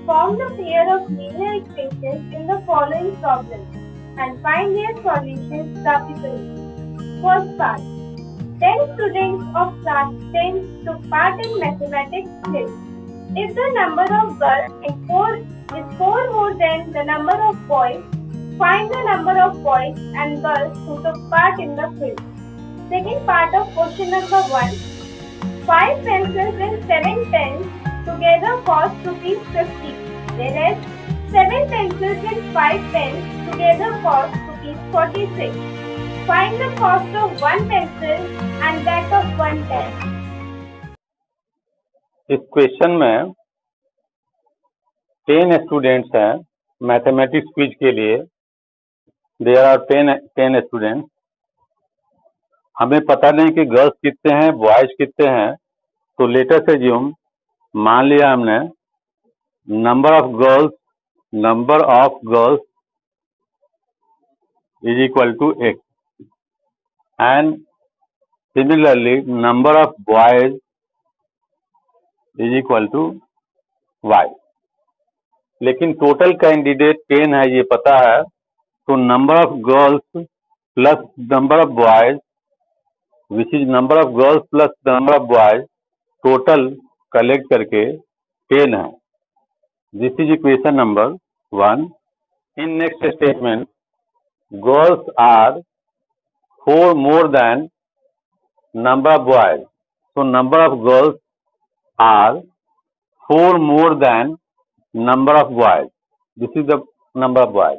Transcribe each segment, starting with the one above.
Form the pair of linear equations in the following problem and find their solutions graphically. First part. 10 students of class 10 took part in mathematics quiz. If the number of girls is 4 more than the number of boys, find the number of boys and girls who took part in the quiz. Second part of question number 1. 5 pencils and 7 pens together cost ₹50, whereas 7 pencils and 5 pens together cost ₹46. Find the cost of 1 pencil and that of 1 pen. इस question में 10 students हैं mathematics quiz के लिए। There are 10 students. हमें पता नहीं कि girls कितने हैं, बॉयज कितने हैं, तो लेट अस अज्यूम, मान लिया हमने number of girls is equal to x and similarly number of boys is equal to y। लेकिन टोटल कैंडिडेट 10 है ये पता है, तो number of girls plus number of boys which is number of girls plus number of boys total collect करके 10 है। This is equation number 1। In next statement, girls are 4 more than number of boys, so number of girls are 4 more than number of boys. This is the number of boys.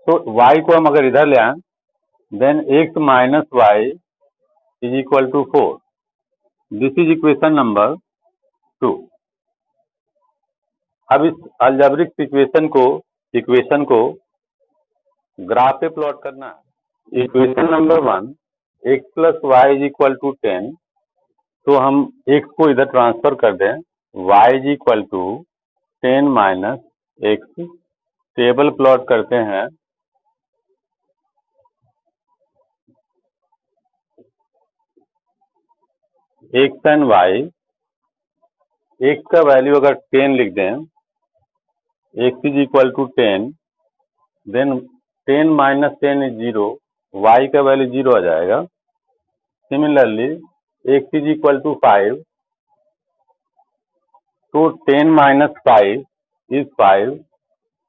So y को हम अगर इधर ले आए, then x minus y is equal to 4. This is equation number 2. अब इस algebraic equation को graph पे प्लॉट करना है। Equation number 1, x plus y is equal to 10, तो हम x को इधर ट्रांसफर कर दें, y is equal to 10 minus x। Table plot करते हैं। x एंड y, x का वैल्यू अगर 10 लिख दें, x is equal to 10, then 10 minus 10 is 0, y का वैल्यू 0 आ जाएगा। Similarly x is equal to 5, तो 10 माइनस 5 इज 5,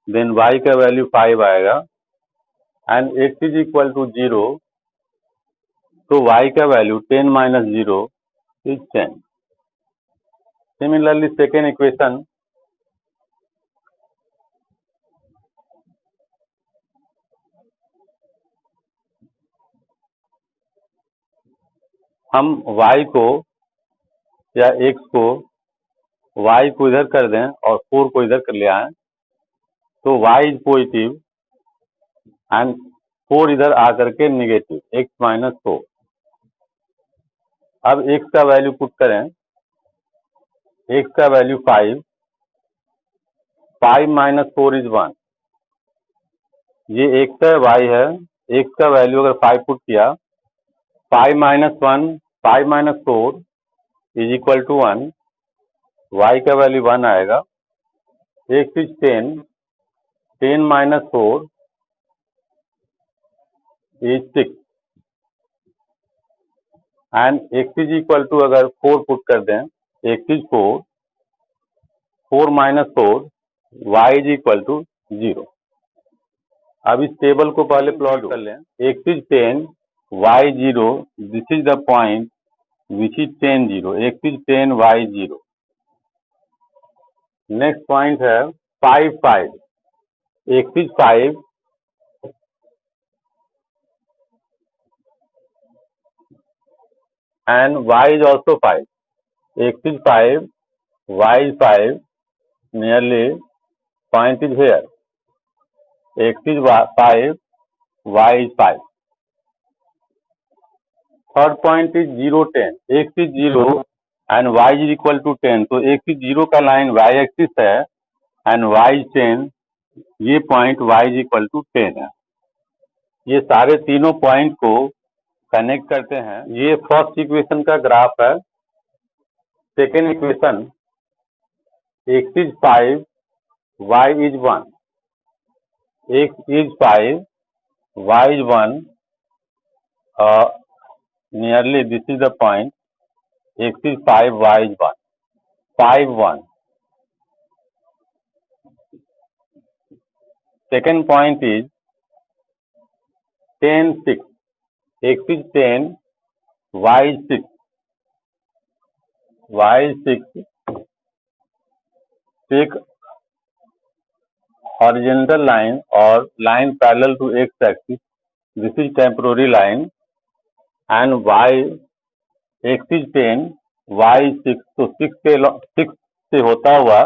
देन y का वैल्यू 5 आएगा and x is equal to 0, तो y का value 10 minus 0 is 10। Similarly second equation, हम y को या x को y को इधर कर दें और 4 को इधर कर ले आए, तो y इज पॉजिटिव एंड 4 इधर आकर के निगेटिव, x माइनस 4। अब x का वैल्यू पुट करें, x का वैल्यू 5, 5 माइनस 4 इज 1। ये x है, y है। x का वैल्यू अगर 5 पुट किया, 5 minus 1, 5 minus 4 is equal to 1, y का वैल्यू 1 आएगा। x is 10, 10 minus 4 is 6 and x is equal to अगर 4 पुट कर दें, x is 4, 4 minus 4, y is equal to 0। अब इस टेबल को पहले प्लॉट कर लें। x is 10, y 0, this is the point which is 10 0, x is 10, y 0। Next point है 5 5, x is 5, and y is also 5. X is 5, y is 5, nearly point is here. X is 5, y is 5. Third point is 0 10. X is 0 and y is equal to 10. तो x is 0 का line y axis है and y is 10. ये point y is equal to 10 है। ये सारे तीनों point को connect करते हैं। ये फर्स्ट इक्वेशन का ग्राफ है। Second equation, x is 5, y is 1. X is 5, y is 1. Nearly this is the point. X is 5, y is 1. 5, 1. Second point is 10, 6. X is 10, y is 6. Y is 6. Take horizontal line or line parallel to x-axis. This is temporary line, and y, x is 10, y is 6. तो 6 से होता हुआ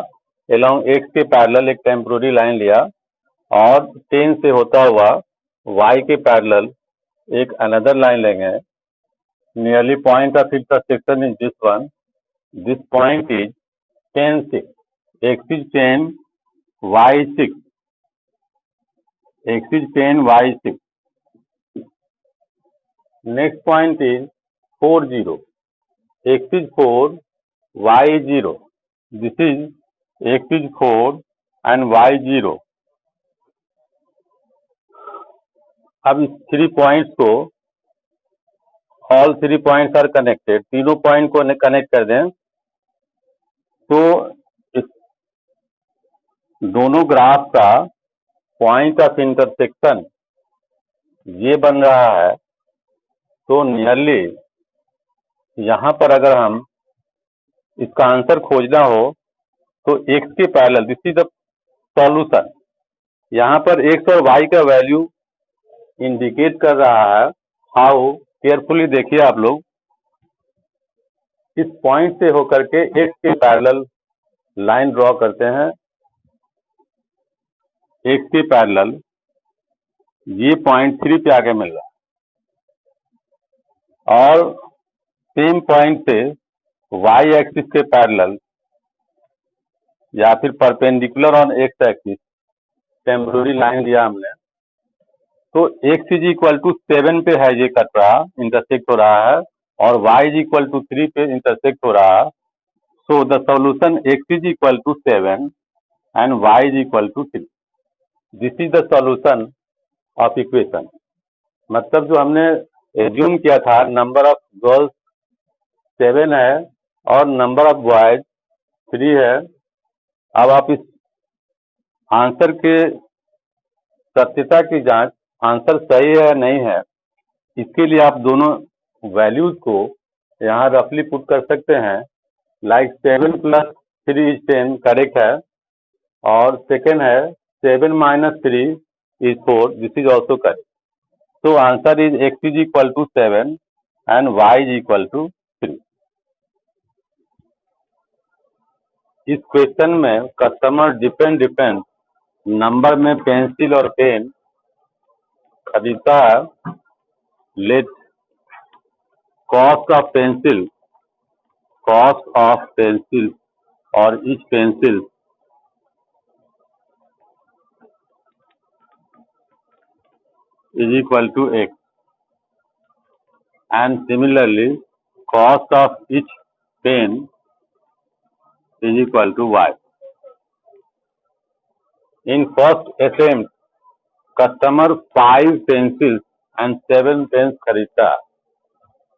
along x के parallel एक temporary line लिया, और 10 से होता हुआ y के पैरेलल एक अनदर लाइन लेंगे. Nearly point of intersection is this one. This point is 10, 6. X is 10, y is 6. X is 10, y is 6. Next point is 4, 0. X is 4, y is 0. This is x is 4 and y 0. अब इस 3 points को, all 3 points are connected, तीनों point को connect कर दें तो इस दोनों ग्राफ का पॉइंट ऑफ इंटरसेक्शन ये बन रहा है. तो नियरली यहाँ पर अगर हम इसका आंसर खोजना हो तो x के parallel, this is the solution. यहाँ पर x और y का वैल्यू इंडिकेट कर रहा है. हाउ, केयरफुली देखिए आप लोग. इस पॉइंट से होकर के x के पैरेलल लाइन ड्रॉ करते हैं. x के पैरेलल ये पॉइंट 3 पे आगे मिल रहा है, और सेम पॉइंट से y एक्सिस के पैरेलल या फिर perpendicular on x axis temporary line दिया हमने. तो x इज इक्वल टू 7 पे है, ये कट रहा, इंटरसेक्ट हो रहा है, और y इज इक्वल टू 3 पे इंटरसेक्ट हो रहा है. So the solution x is equal to 7 and y is equal to 3. This is the solution of equation. मतलब जो हमने एज्यूम किया था, नंबर ऑफ गर्ल्स 7 है और नंबर ऑफ बॉयज 3 है. अब आप इस आंसर के सत्यता की जांच, आंसर सही है या नहीं है, इसके लिए आप दोनों वैल्यूज को यहाँ रफली पुट कर सकते हैं. लाइक 7 प्लस 3 इज 10 करेक्ट है, और सेकेंड है 7 minus 3 is 4, this is also correct. So answer is x is equal to 7 and y is equal to 3. इस क्वेश्चन में कस्टमर डिफरेंट नंबर में पेंसिल और पेन खरीदता है. लेट कॉस्ट ऑफ पेंसिल और each pencil is equal to x, and similarly cost of each pen is equal to y. In first attempt, customer 5 pencils and 7 pens खरीदता.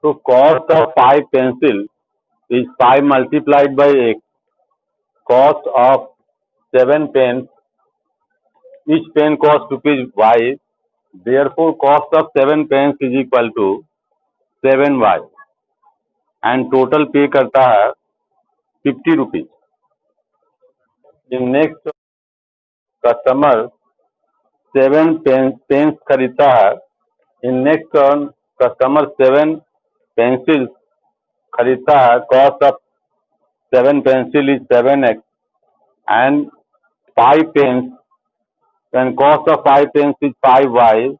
So cost of 5 pencil is 5 multiplied by x. Cost of 7 pens, each pen cost rupees y. Therefore, cost of 7 pens is equal to 7y, and total पे करता है 50 rupees. In next, customer 7 pens खरीदता है. In next turn, customer 7 pencils खरीदता है. Cost of 7 pencil is 7x, and 5 pens, then cost of 5 pens is 5y,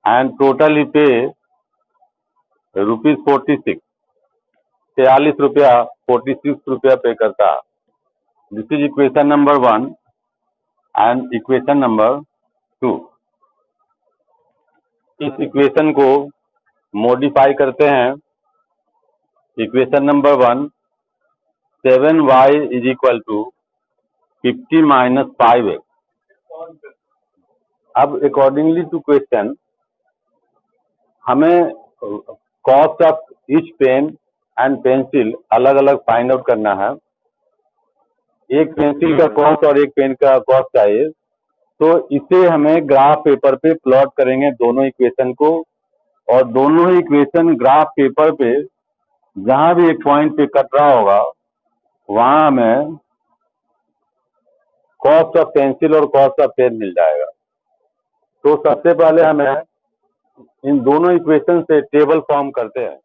and total he pay rupees 46, 43 रुपया 46 रुपया pay करता है. This is equation number 1 and equation number 2. इस equation को modify करते हैं. Equation number 1, 7y is equal to 50 minus 5x। अब accordingly to question हमें cost of each pen and pencil अलग अलग फाइंड आउट करना है। एक पेंसिल का कॉस्ट और एक पेन का कॉस्ट चाहिए, तो इसे हमें ग्राफ पेपर पे प्लॉट करेंगे दोनों इक्वेशन को, और दोनों ही इक्वेशन ग्राफ पेपर पे जहां भी एक पॉइंट पे कट रहा होगा वहां हमें कॉस्ट ऑफ पेंसिल और कॉस्ट ऑफ पेन मिल जाएगा। तो सबसे पहले हमें इन दोनों इक्वेशन से टेबल फॉर्म करते हैं।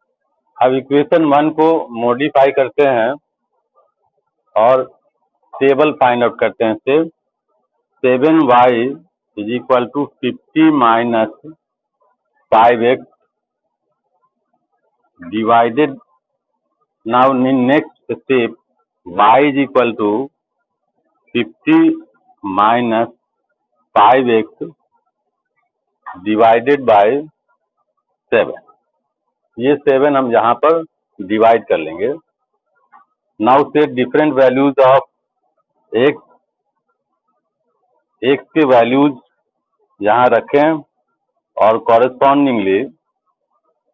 अब इक्वेशन 1 को मॉडिफाई करते हैं और टेबल फाइंड आउट करते हैं। से 7y is equal to 50 minus 5x divided, now in next step y is equal to 50 minus 5x divided by 7। ये 7 हम यहाँ पर डिवाइड कर लेंगे। Now set different values of x के वैल्यूज यहाँ रखें और कॉरेस्पॉन्डिंगली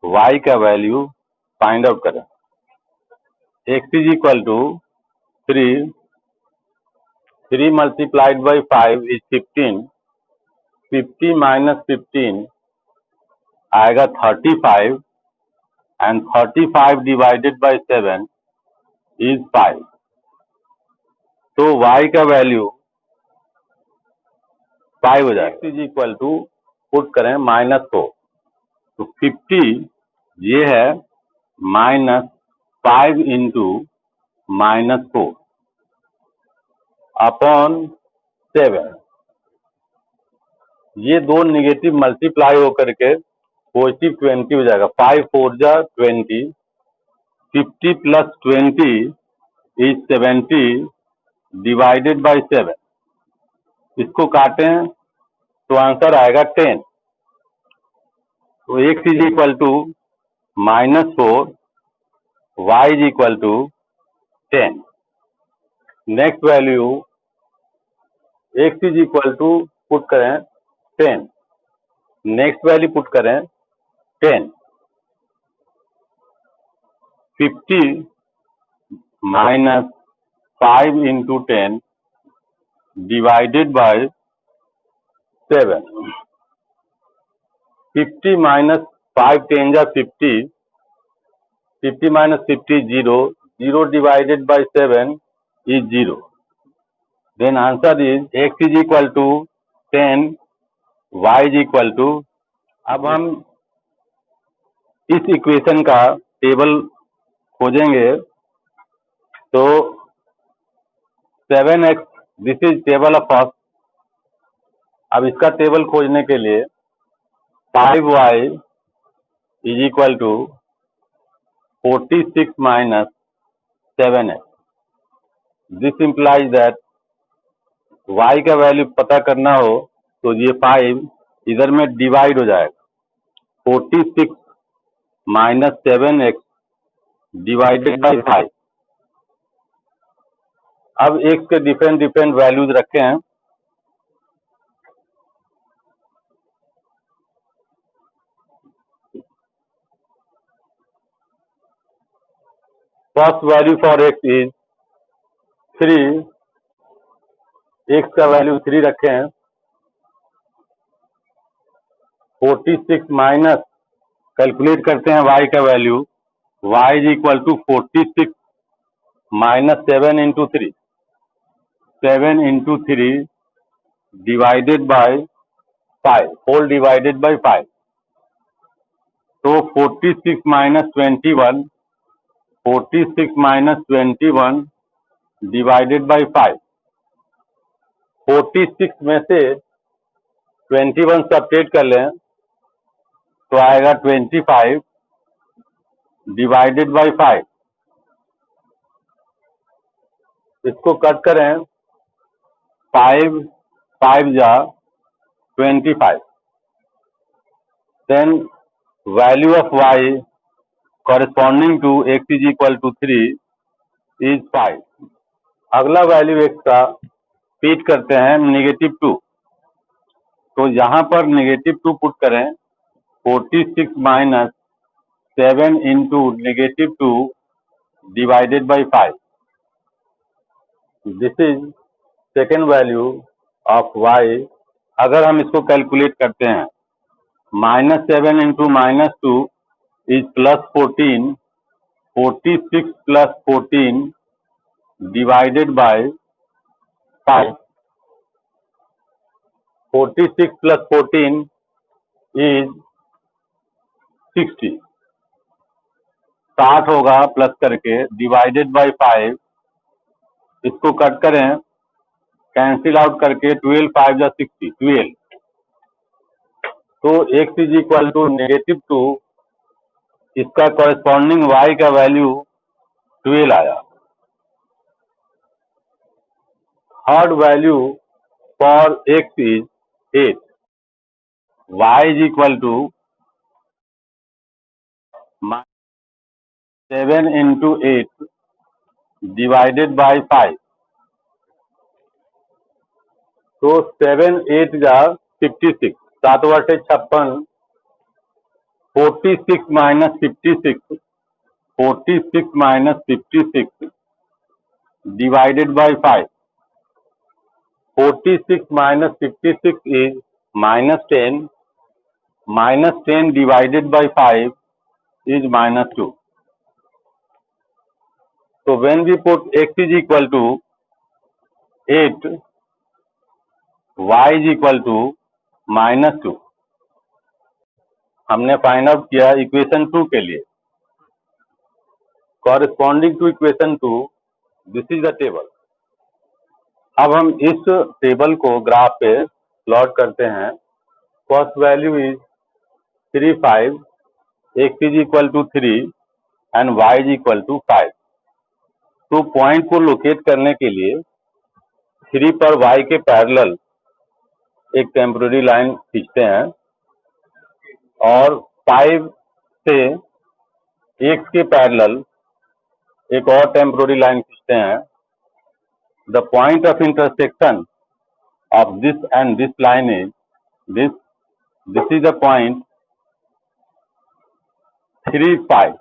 y का वैल्यू फाइंड आउट करें। x is equal to 3 multiplied by 5 is 15। 50 minus 15 आएगा 35 एंड 35 डिवाइडेड बाई 7 इज 5। तो y का वैल्यू 5 हो जाएगा। इज इक्वल टू पुट करें -4, तो 50 ये है -5 इंटू -4 अपॉन 7। ये दो निगेटिव मल्टीप्लाई होकर के पॉजिटिव 20 हो जाएगा। 5 4 जा 20, 50 प्लस 20 इज 70 डिवाइडेड बाई 7। इसको काटें तो आंसर आएगा 10। तो x is equal to -4, y is equal to 10। Next value x is equal to put करें 10, नेक्स्ट वैल्यू पुट करें 10। 50 minus 5 into 10 divided by 7। 50 minus 5 10 जा 50, 50 minus 50 0, 0 divided by 7 is 0. Then answer is x is equal to 10, y is equal to। अब हम इस equation का table खोजेंगे। तो 7x, this is table of cost. अब इसका टेबल खोजने के लिए 5y is equal to 46 minus 7x। This implies that y का वैल्यू पता करना हो तो ये 5 इधर में डिवाइड हो जाएगा। 46 माइनस 7x डिवाइडेड बाई 5। अब x के डिफरेंट डिफरेंट वैल्यूज रखे हैं। First value for x is 3। x का वैल्यू 3 रखे हैं। 46 माइनस कैलकुलेट करते हैं y का value. y is equal to 46 minus 7 into 3, 7 into 3 divided by 5, whole divided by 5। तो 46 माइनस 21, 46 माइनस 21 डिवाइडेड बाय 5। 46 में से 21 सब्ट्रैक्ट कर लें तो आएगा 25 डिवाइडेड बाय 5। इसको कट करें, 5 5 जा 25। Then value of y corresponding to x is equal to 3 is 5। अगला वैल्यू x का फीड करते हैं -2। तो यहाँ पर -2 पुट करें। 46 minus 7 into -2 divided by 5। This is second value of y। अगर हम इसको कैलकुलेट करते हैं, -7 into -2 is +14। 46 plus 14 divided by 5। 46 plus 14 is 60। 60 होगा प्लस करके, डिवाइडेड बाय 5। इसको कट करें, कैंसिल आउट करके 12 5 जा 60, 12। तो x इज इक्वल टू -2। इसका कॉरेस्पॉन्डिंग y का वैल्यू 12 आया। Third value for x is 8। y is equal to 7 into 8 divided by 5। तो 7 8 जा 56, 7 बटे 56। 46 minus 56, 46 minus 56 divided by 5। 46 minus 56 is -10. -10 divided by 5 is -2. So when we put x is equal to 8, y is equal to -2। हमने find out किया equation 2 के लिए। Corresponding to equation 2, this is the table. अब हम इस table को graph पे plot करते हैं। First value is 3 5, x is equal to 3 and y is equal to 5। तो पॉइंट को लोकेट करने के लिए 3 पर y के पैरेलल एक टेम्पोररी लाइन खींचते हैं और 5 से x के पैरेलल एक और टेम्पोररी लाइन खींचते हैं। The point of intersection of this and this line is this. This is the point 3 5.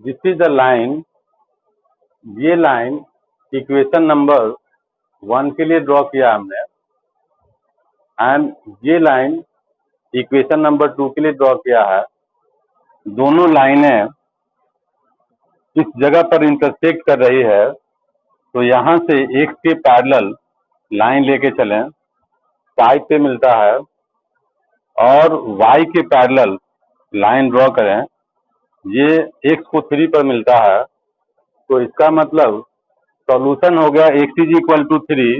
This is the line। ये लाइन इक्वेशन नंबर 1 के लिए ड्रॉ किया हमने, एंड ये लाइन इक्वेशन नंबर 2 के लिए ड्रॉ किया है। दोनों लाइनें इस जगह पर इंटरसेक्ट कर रही है। तो यहाँ से x के पैरेलल लाइन लेके चलें, 5 पे मिलता है, और y के पैरेलल लाइन ड्रॉ करें, ये x को 3 पर मिलता है। तो इसका मतलब सॉल्यूशन हो गया x is equal to 3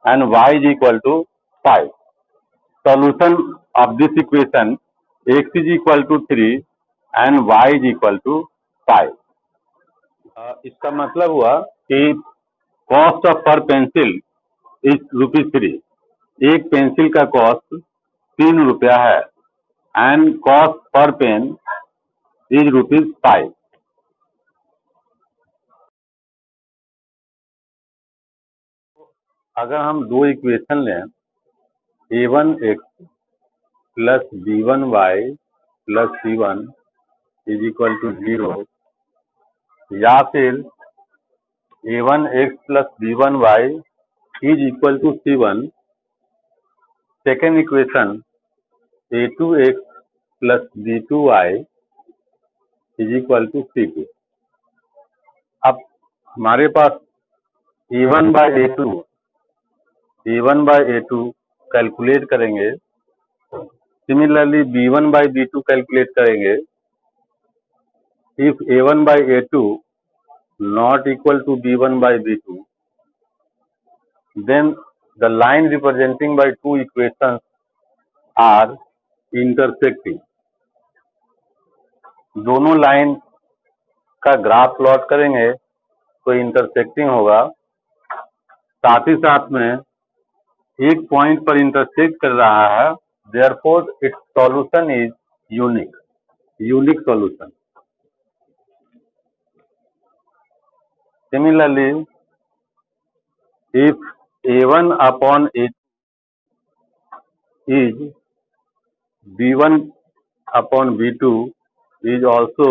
and y is equal to 5। Solution of this equation x is equal to 3 and y is equal to 5। इसका मतलब हुआ कि cost of per pencil is ₹3। एक पेंसिल का कॉस्ट 3 रुपया है, and cost per pen is ₹5। अगर हम दो इक्वेशन लें, a1x plus b1y plus c1 is equal to 0, या फिर a1x plus b1y is equal to c1। Second equation a2x plus b2y is equal to c2। अब हमारे पास a1 बाय a2 कैलकुलेट करेंगे, similarly b1 by b2 calculate करेंगे। If a1 by a2 not equal to b1 by b2, then the line representing by two equations are intersecting। दोनों line का graph plot करेंगे तो intersecting होगा, साथ ही साथ में एक पॉइंट पर इंटरसेक्ट कर रहा है, therefore it's solution is unique solution. Similarly, if A1 upon A is B1 upon B2 is also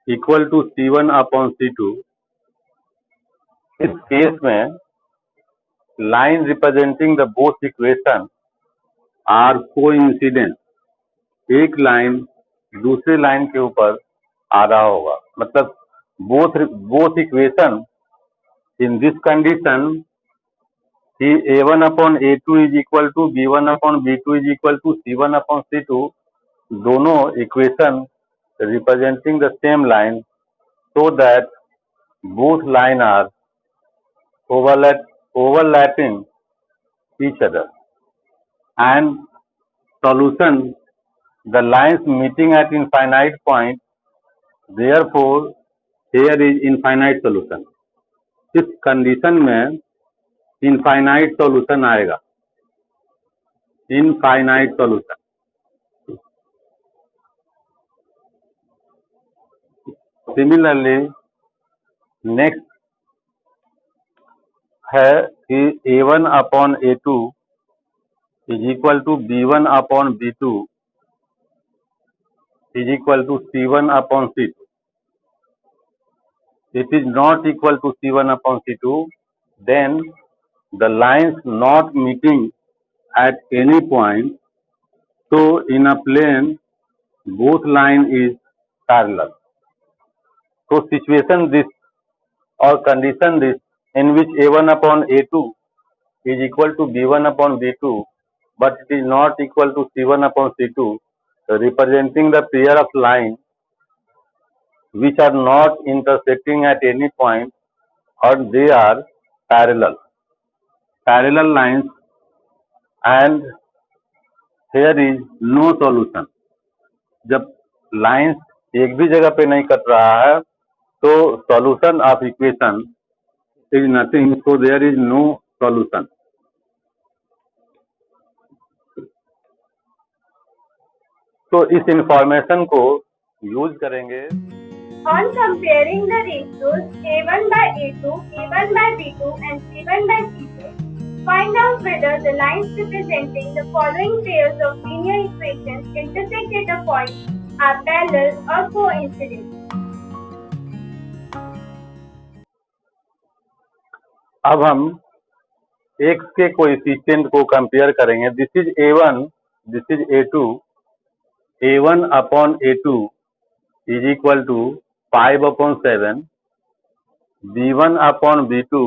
equal to C1 upon C2, इस केस में line representing the both equation are coincident, एक line दूसरे line के ऊपर आ रहा होगा, मतलब both equation in this condition कि A1 upon A2 is equal to B1 upon B2 is equal to C1 upon C2, दोनों equation representing the same line, so that both line are overlapping each other, and solution, the lines meeting at infinite point, therefore here is infinite solution। इस condition में infinite solution आएगा, infinite solution. Similarly next है कि A1 upon A2 is equal to B1 upon B2 is equal to C1 upon C2। It is not equal to C1 upon C2, then the lines not meeting at any point, so in a plane both line is parallel। So situation this or condition this in which A1 upon A2 is equal to B1 upon B2, but it is not equal to C1 upon C2, representing the pair of lines which are not intersecting at any point or they are parallel lines, and here is no solution। जब lines एक भी जगह पे नहीं cut रहा है तो solution of equation is nothing, so there is no solution. तो इस इंफॉर्मेशन को यूज करेंगे On comparing the ratios A1 by A2, A1 by B2 and C1 by C2, find out whether the lines representing the following pairs of linear equations intersect at a point are parallel or coincident। अब हम x के coefficient को compare करेंगे। This is A1, this is A2, A1 upon A2 is equal to 5 upon 7, B1 upon B2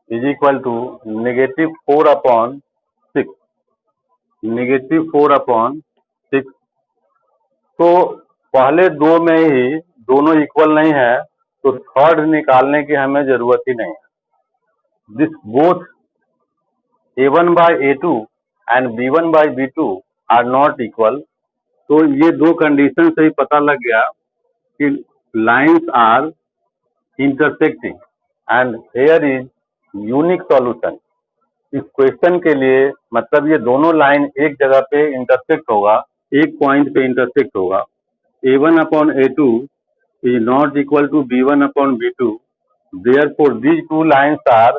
is equal to -4 upon 6, -4 upon 6। तो पहले दो में ही दोनों इक्वल नहीं है, तो थर्ड निकालने की हमें जरूरत ही नहीं है। This both A1 by A2 and B1 by B2 are not equal। तो ये दो कंडीशन से ही पता लग गया कि lines are intersecting and here is unique solution. इस क्वेश्चन के लिए मतलब ये दोनों लाइन एक जगह पे इंटरसेक्ट होगा, एक पॉइंट पे इंटरसेक्ट होगा। A1 upon A2 is not equal to B1 upon B2, therefore these two lines are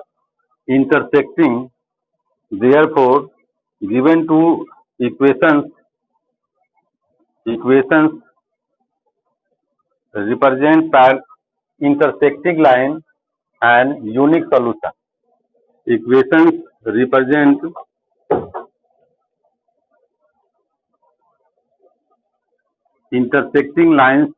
intersecting, therefore given two equations represent intersecting line and unique solution। Equations represent intersecting lines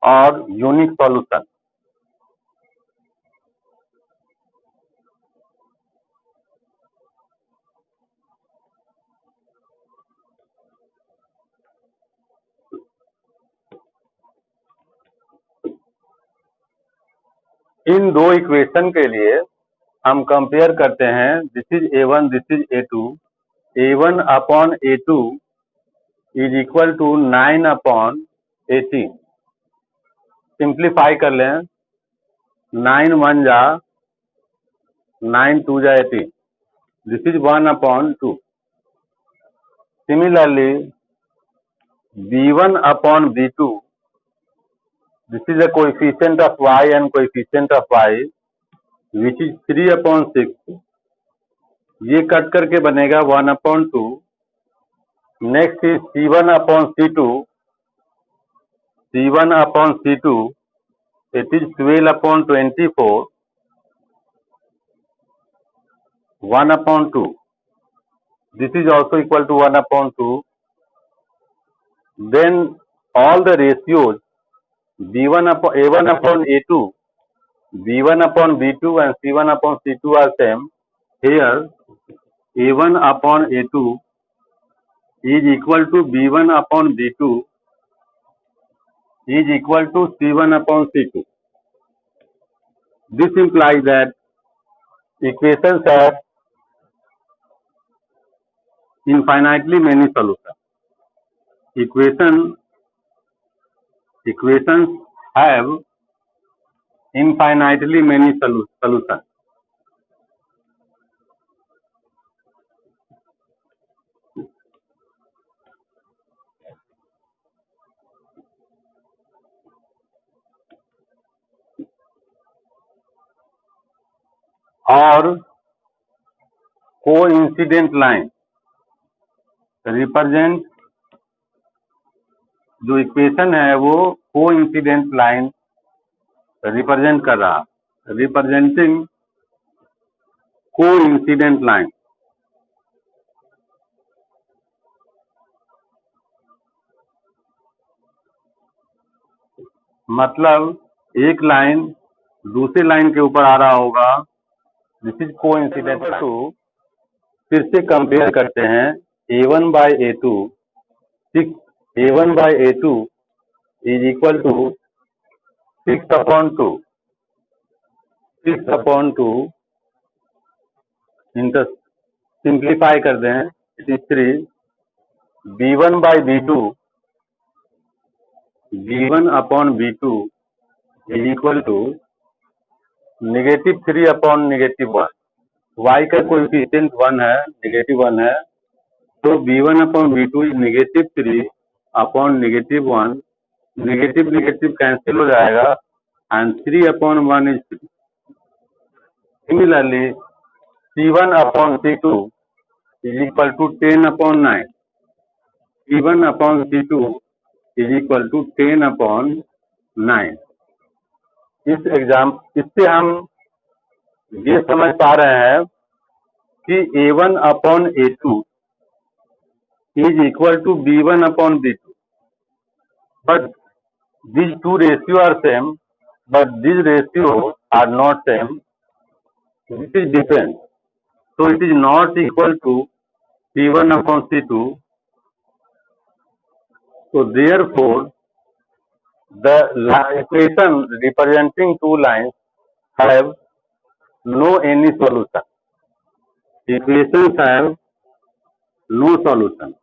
और unique solution. इन दो equation के लिए हम compare करते हैं, this is A1, this is A2, A1 upon A2 is equal to 9 upon 18। Simplify कर लें, 9 1 जा 9 2 जा 18, this is 1 upon 2। Similarly B1 upon B2, this is a coefficient of y and coefficient of y, which is 3 upon 6. ये cut करके बनेगा 1 upon 2. Next is C1 upon C2, C1 upon C2, it is 12 upon 24, 1 upon 2. This is also equal to 1 upon 2. Then all the ratios B1 upon A1 upon A2, B1 upon B2 and C1 upon C2 are same. Here A1 upon A2 is equal to B1 upon B2 is equal to C1 upon C2. This implies that equations have infinitely many solutions. Equations have infinitely many solutions. और coincident line represent, जो equation है वो coincident line represent कर रहा, representing coincident line. मतलब एक line दूसरी line के ऊपर आ रहा होगा, दिस इज कोइंसिडेंट लाइन। फिर से कंपेयर करते हैं, A1 by A2, 6 A1 by A2 is equal to 6 upon 2, 6 upon 2 inter simplify कर दें, it is 3, B1 by B2, B1 upon B2 is equal to -3 upon -1। y का coefficient 1 है, -1 है, तो B1 upon B2 is -3 upon -1, negative negative cancel हो जाएगा and 3 upon 1 is 3। Similarly C1 upon C2 is equal to 10 upon 9, C1 upon C2 is equal to 10 upon 9। इससे हम ये समझ पा रहे हैं कि A1 upon A2 is equal to B1 upon B2, but these two ratios are same, but these ratios are not same. This is different, so it is not equal to C1 upon C2. So therefore the equation representing two lines have no any solution. Equations have no solution.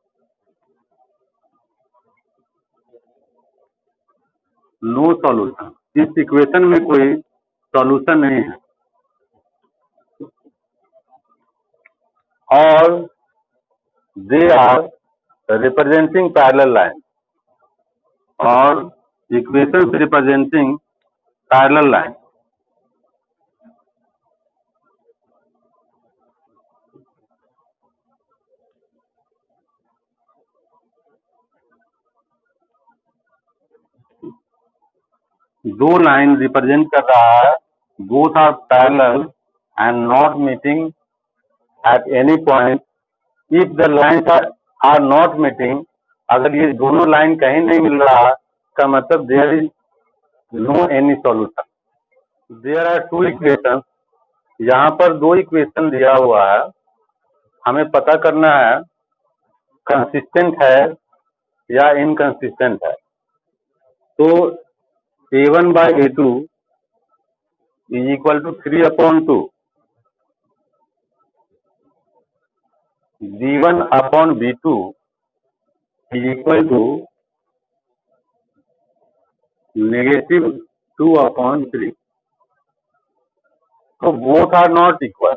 No solution, इस equation में कोई solution नहीं है। और they are representing parallel line, और equation representing parallel line. दो line represent कर रहा है, both are parallel and not meeting at any point. If the lines are not meeting, अगर ये दोनों लाइन कहीं नहीं मिल रहा का मतलब there is no any solution. There are two equation, यहाँ पर दो इक्वेशन दिया हुआ है, हमें पता करना है कंसिस्टेंट है या इनकंसिस्टेंट है। तो A1 by A2 is equal to 3 upon 2, V1 upon V2 is equal to negative 2 upon 3. So both are not equal.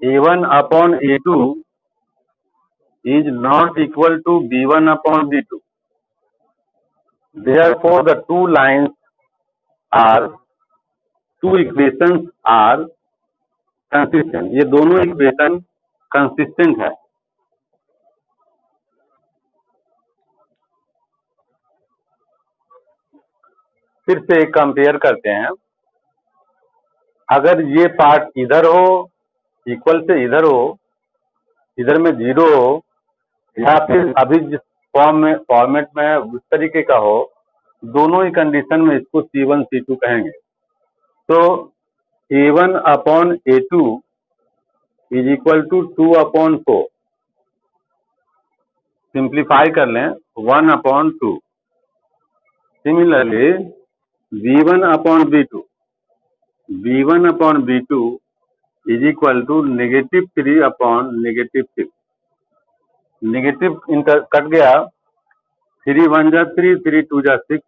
A1 upon A2 is not equal to B1 upon B2. Therefore, the two equations are consistent. ये दोनों equation consistent है. फिर से compare करते हैं. अगर ये part इधर हो, इक्वल से इधर हो, इधर में 0 हो, या फिर अभी जिस फॉर्मेट में उस तरीके का हो, दोनों ही कंडीशन में इसको C1 C2 कहेंगे. तो A1 upon A2 is equal to 2 upon 4. Simplify कर लें 1 upon 2. Similarly V1 upon B2 is equal to negative 3 upon negative 6. Negative cut गया, 3 1 जा 3, 3 2 जा 6.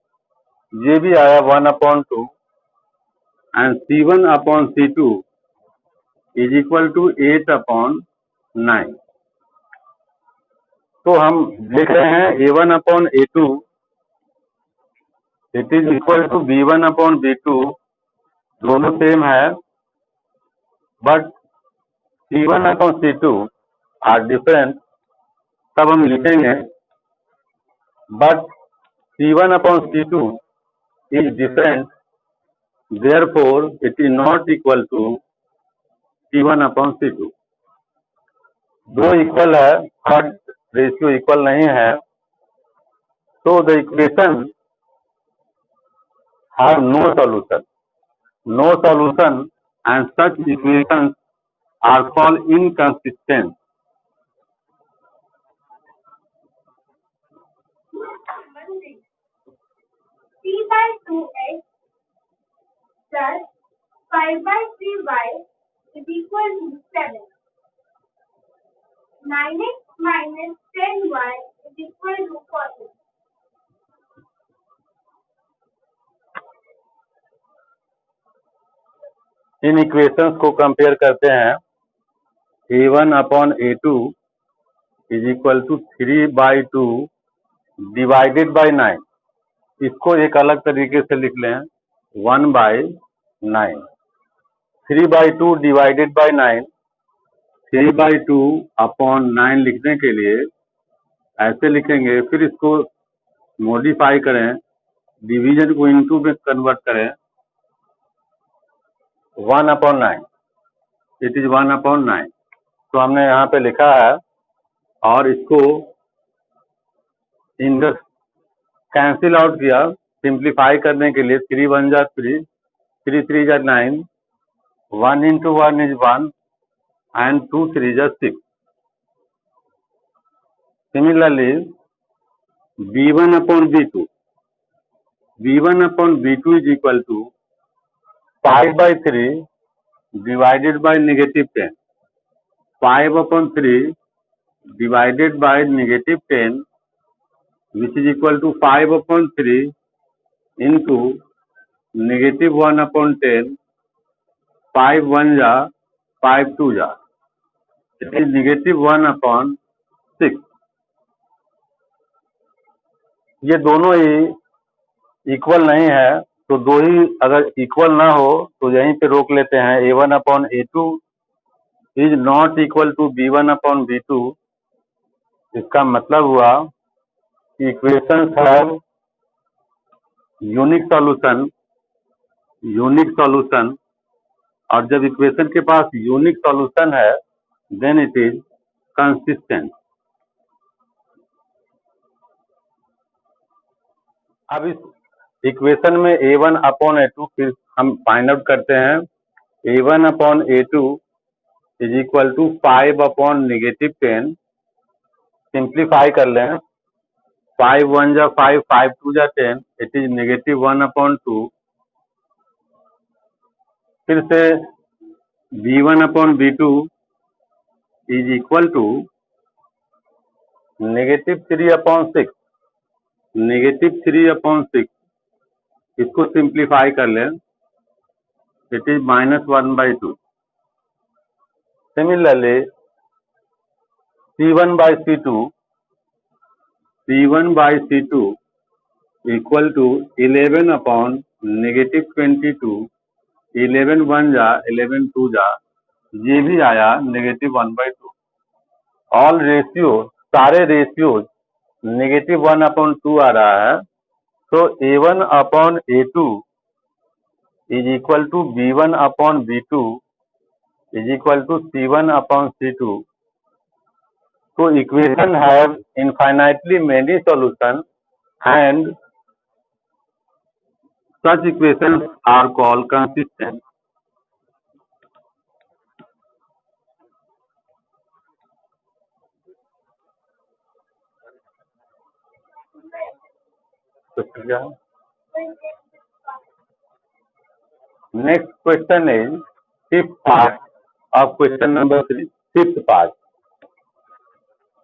ये भी आया 1 upon 2 and C1 upon C2 is equal to 8 upon 9. तो हम देख रहे हैं A1 upon A2 it is equal to B1 upon B2. दोनों सेम है, but C1 upon C2 are different. तब हम लिखेंगे but C1 upon C2 is different, therefore it is not equal to C1 upon C2. दो equal है, third ratio equal नहीं है, so the equation have no solution and such equations are called inconsistent. Number 3. 3 by 2x plus 5 by 3y is equal to 7. 9x minus 10y is equal to 40. इन equations को compare करते हैं. A1 upon A2 is equal to 3 by 2 divided by 9. इसको एक अलग तरीके से लिख लें 1 by 9. 3 by 2 divided by 9, 3 by 2 upon 9 लिखने के लिए ऐसे लिखेंगे. फिर इसको मॉडिफाई करें, डिवीजन को इनटू में कन्वर्ट करें. 1 अपॉन 9, इट इज 1 अपॉन 9. तो हमने यहाँ पे लिखा है और इसको इंडस कैंसिल आउट किया. सिंप्लीफाई करने के लिए 3 1 जा 3, 3 3 जा 9, 1 into 1 is 1 and 2 3 जा 6. Similarly, B1 upon B2 is equal to 5 by 3 divided by negative 10. 5 upon 3 divided by negative 10, which is equal to 5 upon 3 into negative 1 upon 10. 5 1 जा 5 2 जा, it is negative 1 upon 6. ये दोनों ही इक्वल नहीं है, तो दो ही अगर इक्वल ना हो तो यहीं पे रोक लेते हैं. A1 upon A2 is not equal to B1 upon B2. इसका मतलब हुआ इक्वेशंस हैव यूनिक सॉल्यूशन, और जब इक्वेशन के पास यूनिक सॉल्यूशन है देन इट इज कंसिस्टेंट. अब इस इक्वेशन में A1 अपॉन A2 फिर हम फाइंड आउट करते हैं. A1 upon A2 is equal to 5 upon negative 10. Simplify कर लें, 5 1 जा 5, 5 2 जा 10, इट इज नेगेटिव 1 अपॉन 2. फिर से B1 upon B2 is equal to -3/6। -3/6 इसको सिंप्लीफाई कर लें, it is -1/2। Similarly C1/C2 equal to 11/-22। 11 1 जा 11 2 जा, ये भी आया -1/2। ऑल रेशियो, सारे रेशियोज -1/2 आ रहा है। तो A1/A2 is equal to B1/B2 is equal to C1/C2। So equation have infinitely many solutions and such equations are called consistent. Next question is fifth part of question number 3. Fifth part.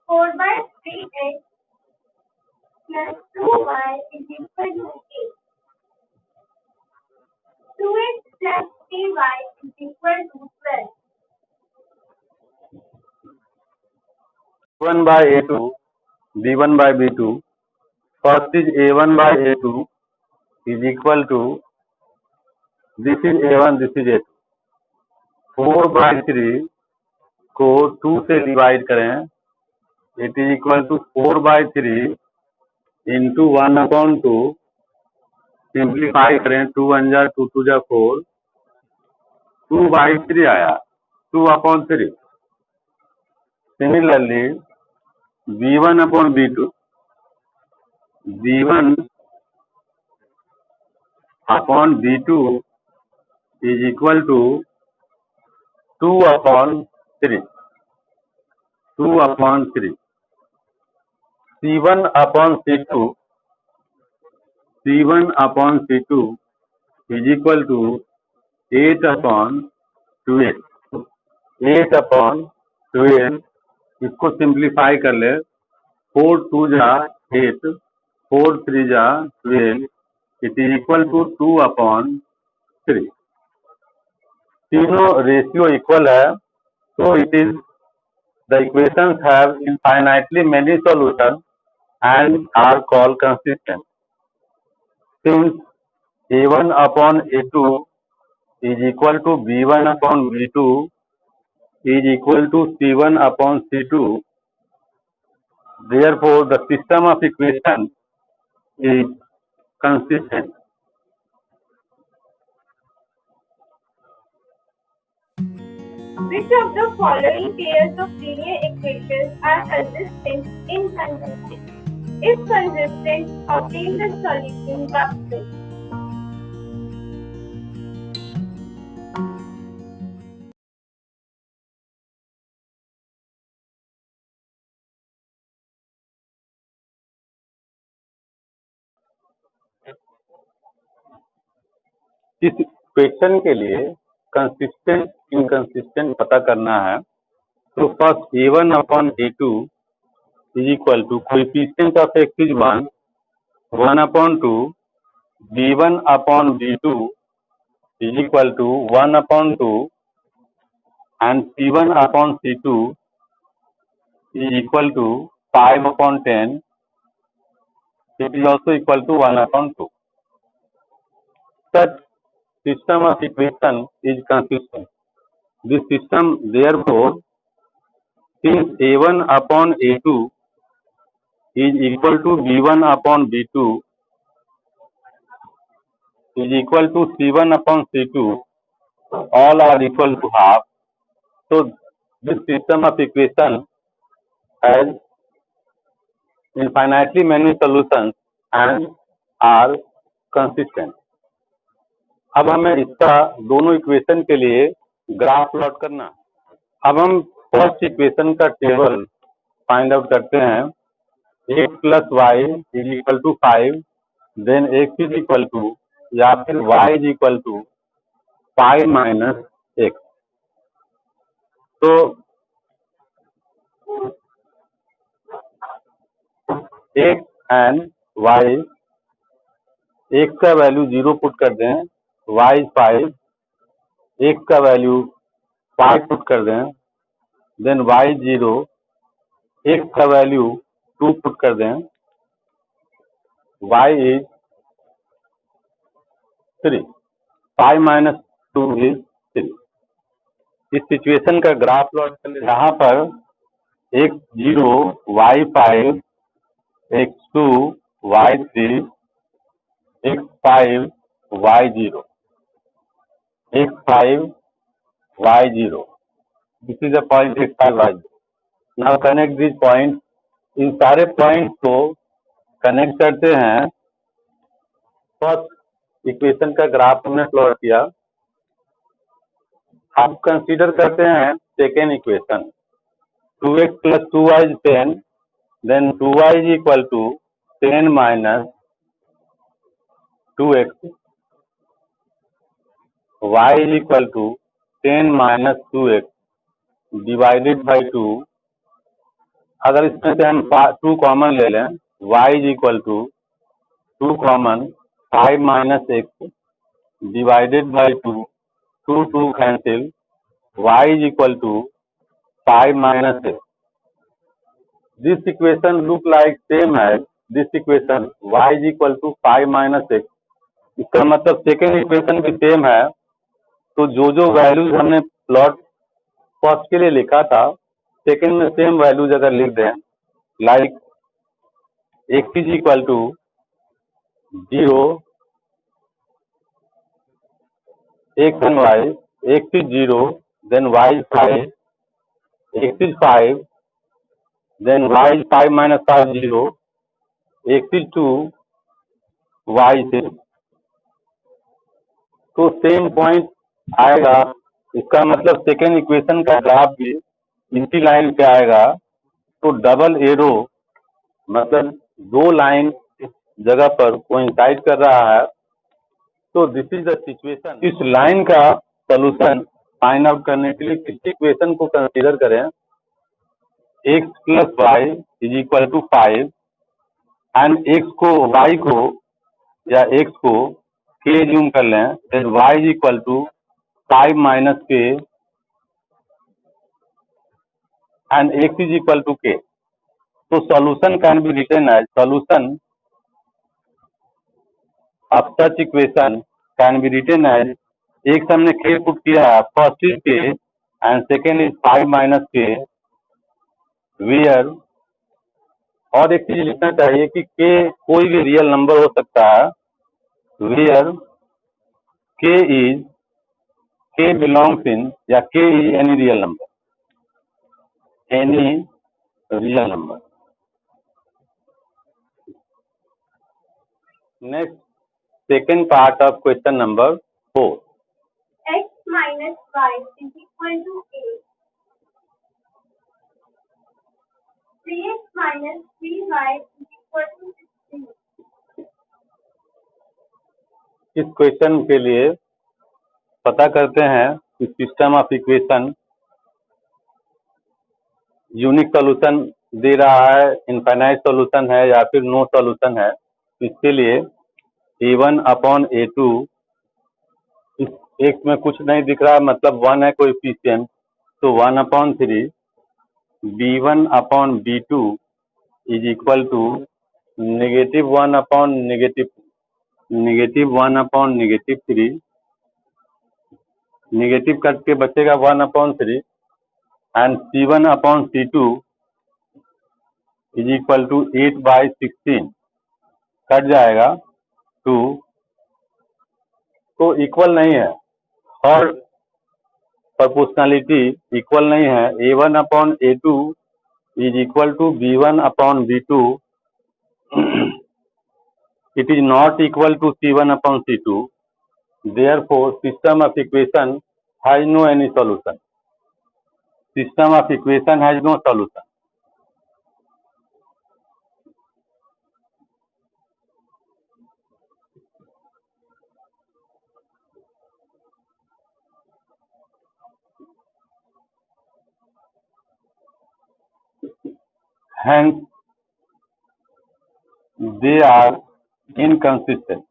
4/3x plus 2y is equal to 8. 2x plus 3y is equal to 12. A1/A2, B1/B2. First is A1/A2 is equal to, this is A1, this is A2. 4/3 को 2 से divide करें, it is equal to 4/3 into 1/2। Simplify करें, 2 1 जा 2 2 जा 4, 2/3 आया, 2/3। Similarly B1/B2 is equal to 2/3। C1/C2 is equal to 8/12। 8/12 इसको simplify कर ले, 4 2 जा 8, 4 3 जा 12, इट इज इक्वल टू 2/3। तीनों रेशियो इक्वल है, so it is, the equations have infinitely many solutions and are called consistent. Since A1/A2 is equal to B1/B2 is equal to C1/C2, therefore the system of equations is consistent. Which of the following pairs of linear equations are consistent, inconsistent? If consistent, obtain the solution boxes. इस question के लिए consistent inconsistent पता करना है, तो first A1/A2 is equal to coefficient of x is 1, 1/2, B1/B2 is equal to 1/2 and C1/C2 is equal to 5/10. It is also equal to 1/2. Such system of equation is consistent. This system, therefore, since A1/A2 is equal to B1/B2 is equal to C1/C2, all are equal to half. So this system of equation has infinitely many solutions and are consistent. अब हमें इसका दोनों equation के लिए graph plot करना। अब हम first equation का टेबल फाइंड आउट करते हैं। x + y is equal to 5, then x is equal to, या फिर y is equal to 5 - x। तो x and y, x का वैल्यू 0 पुट कर दें, y 5, x का वैल्यू 5 पुट कर दें, देन y 0, x का वैल्यू 2 पुट कर दें, y is 3, 5 minus 2 is 3। इस सिचुएशन का ग्राफ प्लॉट कर ले, यहाँ पर x 0, y 5, x 2, y 3, x 5, y 0, x 5, y 0। This is the point x 5, y 0। Now connect these points। इन सारे पॉइंट को कनेक्ट करते हैं। फर्स्ट इक्वेशन का ग्राफ हमने प्लॉट किया। अब कंसीडर करते हैं second equation. 2x plus 2y is 10, then 2y is equal to 10 minus 2x, y is equal to 10 minus 2x divided by 2। अगर इसमें से हम 2 कॉमन ले लें, y is equal to 2 common 5 minus x divided by 2, 2 cancel, y is equal to 5 minus x। This equation look like same as this equation, y is equal to 5 minus x। इसका मतलब second equation भी same है। तो जो values हमने plot first के लिए लिखा था, सेकेंड में सेम वैल्यूज अगर लिख दें, like x is equal to 0, x and y, x is 0, then y is 5, x is 5, then y is 5 minus 5 0, x is 2, y is 6। तो सेम पॉइंट आएगा। इसका मतलब सेकेंड इक्वेशन का ग्राफ भी इसी लाइन पे आएगा। तो डबल एरो मतलब 2 लाइन इस जगह पर कोइंसाइड कर रहा है। तो दिस इज द सिचुएशन। इस लाइन का सोल्यूशन फाइंड आउट करने के लिए किस इक्वेशन को कंसीडर करें, x plus y is equal to 5 and x को y को या x को k ज्यूम कर लें, then y is equal to 5 minus k and x is equal to k। तो solution can be written as solution of such equation can be written as, एक हमने k put किया है, first is k and second is 5 minus k, where, और एक चीज लिखना चाहिए कि k कोई भी रियल नंबर हो सकता है, वेयर k बिलोंग्स इन या k is any real number, any real number. Next second part of question number 4। x minus y is equal to a. 3x minus 3y is equal to 16. इस question के लिए पता करते हैं कि system of equation unique solution दे रहा है, इनफाइनाइट सॉल्यूशन है या फिर नो सॉल्यूशन है। इसके लिए a1 अपॉन a2, इस एक में कुछ नहीं दिख रहा मतलब 1 है कोएफिशिएंट, तो 1 upon 3, b1 upon b2 is equal to -1 upon -1 upon -3, negative cut के बचेगा 1 upon 3 and c1 upon c2 is equal to 8/16, cut जाएगा 2, तो इक्वल नहीं है और प्रोपोर्शनलिटी इक्वल नहीं है। a1 upon a2 is equal to b1 upon b2, it is not equal to c1 upon c2, therefore system of equation has no any solution, system of equation has no solution। Hence they are inconsistent.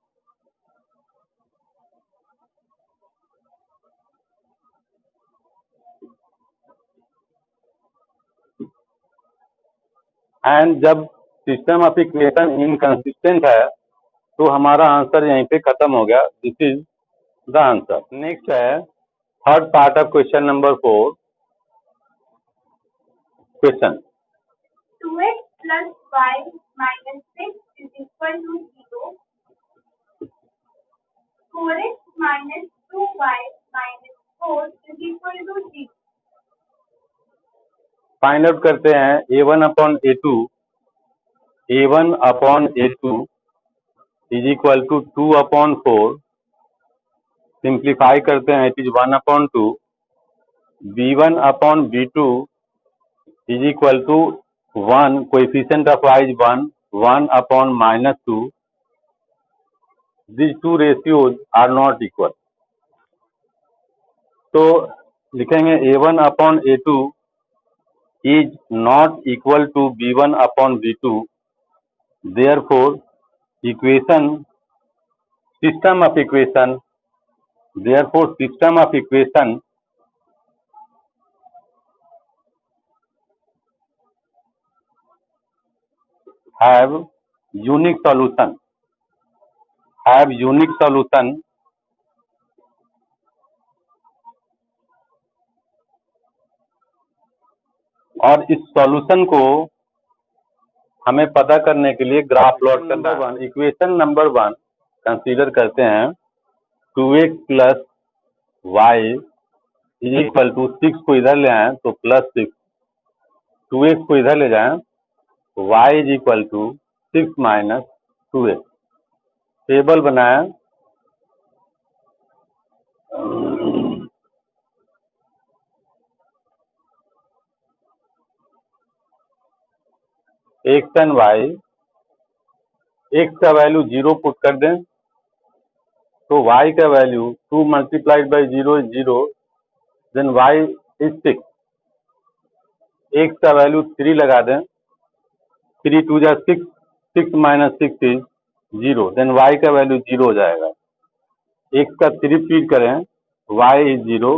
And जब system of equation inconsistent है तो हमारा answer यहीं पे खत्म हो गया. This is the answer. Next है third part of question number 4. Question 2x plus y minus 6 is equal to 0. 4x minus 2y minus 4 is equal to 0. Find out करते हैं a1 is equal to 2/4. Simplify करते हैं, it is 1/2. b1/b2 is equal to 1, coefficient of y is 1/-2. These two ratios are not equal. तो लिखेंगे a1/a2 is not equal to b1/b2. Therefore, system of equation have unique solution. और इस solution को हमें पता करने के लिए ग्राफ प्लॉट करना है. इक्वेशन नंबर 1 कंसीडर करते हैं. 2x plus y is equal to 6 को इधर ले आए तो +6. 2x को इधर ले जाएं तो y is equal to 6 minus 2x. Table बनाया. X and Y. एक्स का वैल्यू 0 पुट कर दें तो y का value 2 multiplied by 0 is 0. Then y is 6. X का वैल्यू 3 लगा दें. 3 2 जा 6. 6 माइनस 6 इज 0. देन y का वैल्यू 0 हो जाएगा. एक्स का 3 फीड करें, y इज 0.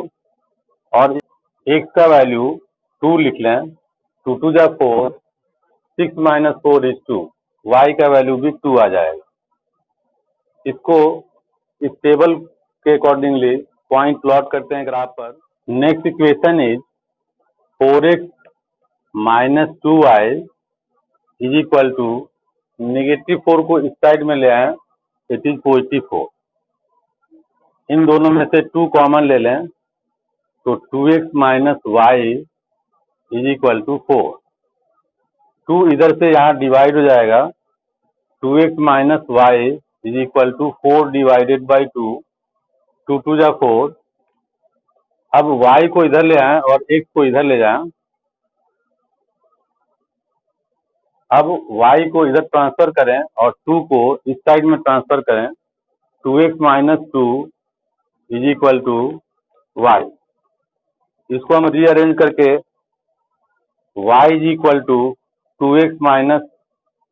और एक्स का वैल्यू 2 लिख लें. 2 2 जा 4. 6 माइनस 4 इज 2. y का वैल्यू भी 2 आ जाएगा. इसको इस टेबल के अकॉर्डिंगली पॉइंट प्लॉट करते हैं ग्राफ पर. Next equation is 4x minus 2y is equal to -4 को इस साइड में ले आए, इट इज +4. इन दोनों में से 2 कॉमन ले लें तो 2x minus y is equal to 4. 2 इधर से यहाँ डिवाइड हो जाएगा. 2x minus y is equal to 4 divided by 2. 2 2 जा 4. अब y को इधर ले आए और x को इधर ले जाएं. अब y को इधर ट्रांसफर करें और 2 को इस साइड में ट्रांसफर करें. 2x minus 2 is equal to y. इसको हम रीअरेंज करके y is equal to 2x minus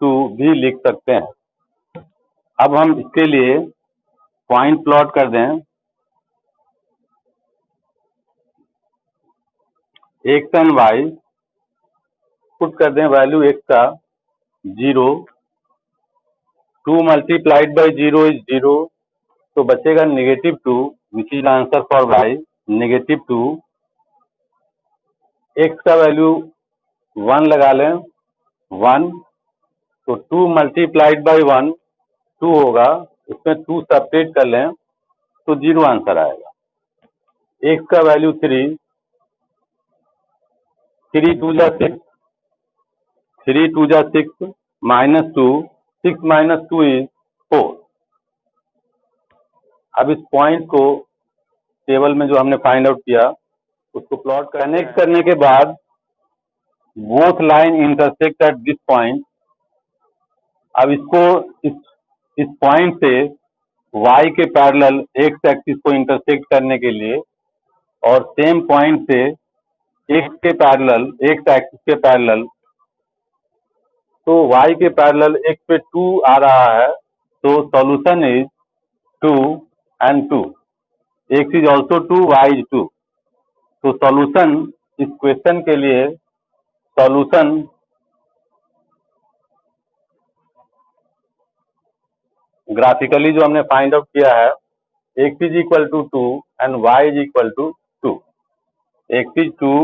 2 भी लिख सकते हैं. अब हम इसके लिए पॉइंट प्लॉट कर दें. x एंड y पुट कर दें. वैल्यू x का 0. 2 मल्टीप्लाइड बाई 0 इज 0. तो बचेगा -2 which is answer for y. -2. x का वैल्यू 1 लगा लें. 1. तो 2 मल्टीप्लाइड बाई 1 2 होगा. इसमें 2 सब्ट्रैक्ट कर लें तो 0 आंसर आएगा. x का वैल्यू 3. 3 2 जा 6. 3 2 जा 6 माइनस 2. 6 minus 2 is 4. अब इस पॉइंट को टेबल में जो हमने फाइंड आउट किया उसको प्लॉट कनेक्ट करने के बाद both line intersect at this point. अब इसको इस पॉइंट से y के पैरेलल x एक्सिस को इंटरसेक्ट करने के लिए और सेम पॉइंट से x एक्सिस के पैरेलल तो y के पैरेलल x पे 2 आ रहा है, तो solution is 2 and 2. x is also 2, y is 2. तो सॉल्यूशन इस क्वेश्चन के लिए सॉल्यूशन ग्राफिकली जो हमने फाइंड आउट किया है, x is equal to 2 and y is equal to 2. x is 2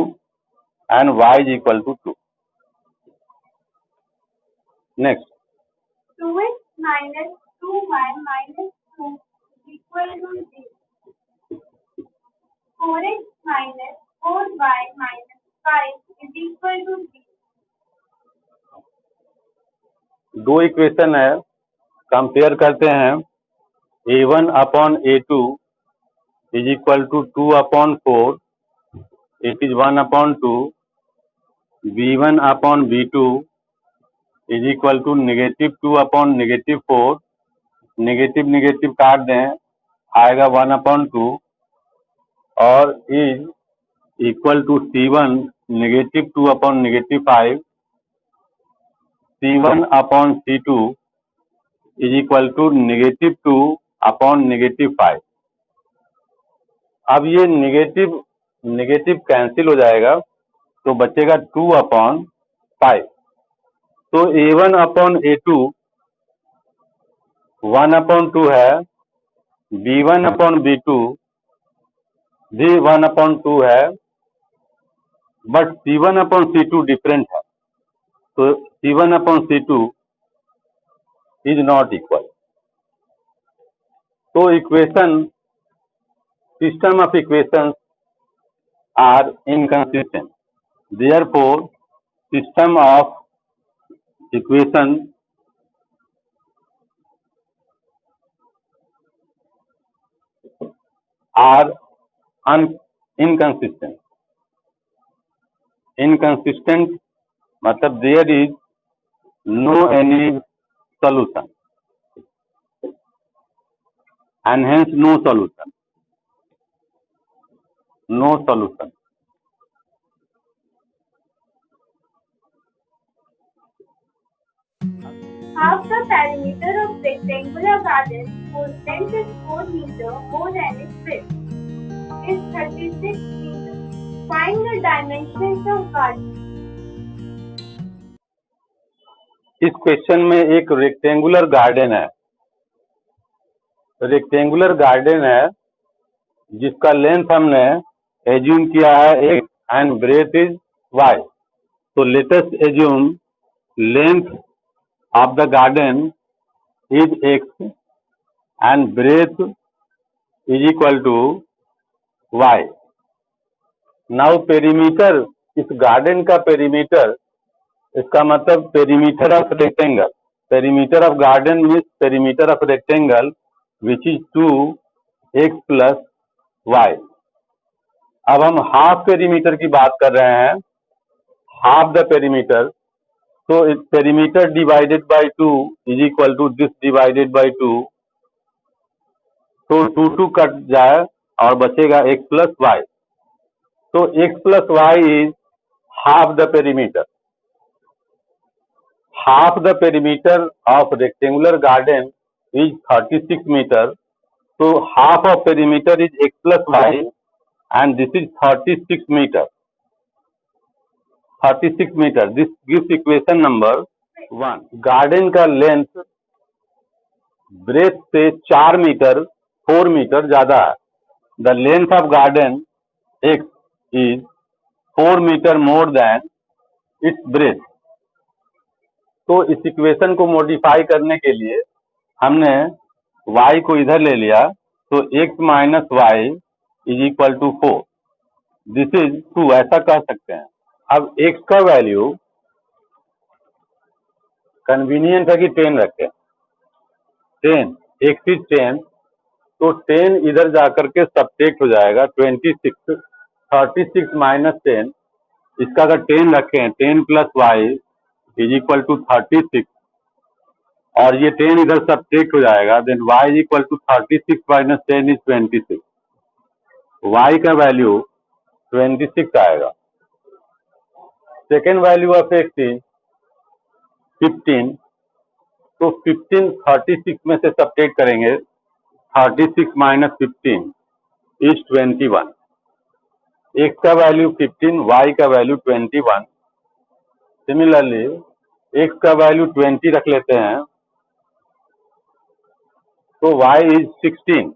and y is equal to 2. Next 2x minus 2y minus 2 is equal to 0. 4x minus 4y minus 5 is equal to 0. दो equation है, compare करते हैं. a1 upon a2 is equal to 2 upon 4, it is 1 upon 2. b1 upon b2 is equal to negative 2 upon negative 4. Negative negative काट दें, आएगा 1 upon 2 और is equal to c1 negative 2 upon negative 5. c1 upon c2 is equal to negative 2 upon negative 5. अब ये negative negative cancel हो जाएगा, तो बचेगा 2 अपॉन 5. तो a1 अपॉन a2 1 अपॉन 2 है, b1 अपॉन b2 भी 1 अपॉन 2 है, but c1 upon c2 different है, तो c1 upon c2 is not equal. तो equation system of equations are inconsistent. Therefore system of equation are inconsistent. Inconsistent मतलब there is no any solution and hence no solution. No solution. Half the perimeter of rectangular garden whose length is 4 meter more than its width is 36 meter. Find the dimensions of garden. इस question में एक rectangular garden है. Rectangular garden है जिसका length हमने assume किया है x and breadth is y. तो let us assume length of the garden is x and breadth is equal to y. Now perimeter, इस गार्डन का पेरीमीटर, इसका मतलब perimeter of rectangle. Perimeter of garden means perimeter of rectangle which is 2x plus y. अब हम half perimeter की बात कर रहे हैं, हाफ द पेरीमीटर. तो perimeter divided by 2 is equal to this divided by 2. तो 2 कट जाए और बचेगा x प्लस y. तो x plus y is half the perimeter. Half the perimeter of rectangular garden is 36 meter. So half of perimeter is x plus y, and this is 36 meter. 36 meter. This gives equation number 1. Garden का length breadth से 4 metre 4 metre ज्यादा है. The length of garden x is 4 meter more than its breadth. तो इस equation को modify करने के लिए हमने y को इधर ले लिया, तो x minus y is equal to 4. This is 2, ऐसा कह सकते हैं. अब x का वैल्यू कन्वीनियंट है कि 10 रखें. 10, x इज 10, तो 10 इधर जाकर के सब्ट्रैक्ट हो जाएगा. 26, 36 माइनस 10, इसका अगर 10 रखें, 10 plus y is equal to 36, और ये 10 इधर सब्ट्रैक्ट हो जाएगा. Then y is equal to 36 minus 10 is 26. y का वैल्यू 26 आएगा. Second value of x is 15, तो 15 36 में से सब्ट्रैक्ट करेंगे, 36 माइनस 15 इज 21। x का वैल्यू 15, y का वैल्यू 21। सिमिलरली x का वैल्यू 20 रख लेते हैं, तो y इज 16।